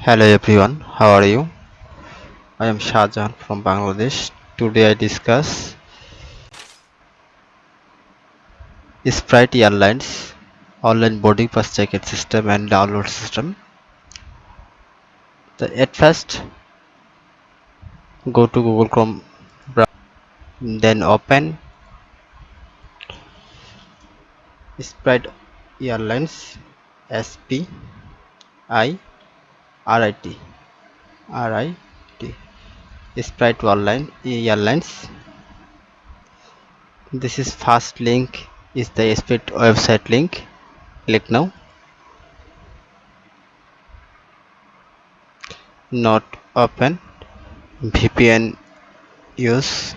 Hello everyone, how are you? I am Shahjahan from Bangladesh. Today I discuss Sprite Airlines online boarding pass check-in system and download system. At first, go to Google Chrome, then open Sprite Airlines S P I R I T R I T Sprite Airlines. This is first link is the Sprite website link. Click now. Not open. VPN use.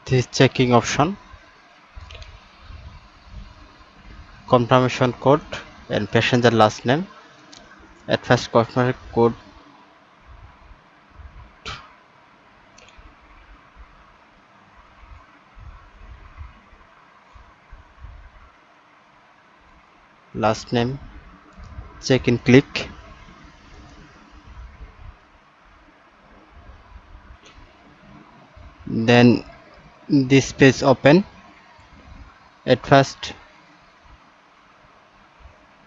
This checking option, confirmation code and passenger last name. At first confirmation code last name, check in click. Then this page open. At first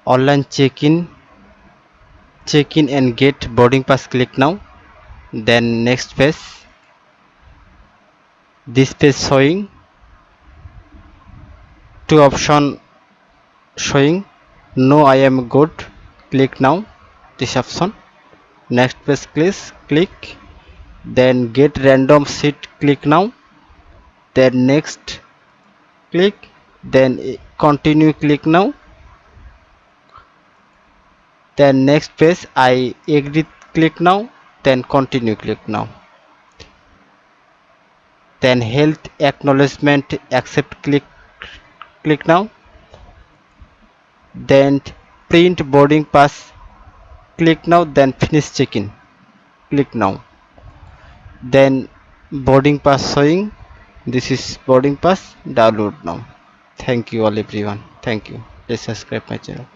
online check in and get boarding pass, click now. Then next page, this page showing two option showing no I am good, click now this option. Next page please click, then get random seat, click now. Then next click, then continue, click now. Then next page I agree, click now. Then continue, click now. Then health acknowledgement, accept, click now. Then print boarding pass, click now. Then finish check-in, click now. Then boarding pass showing, this is boarding pass, download now. Thank you all everyone, thank you. Please subscribe my channel.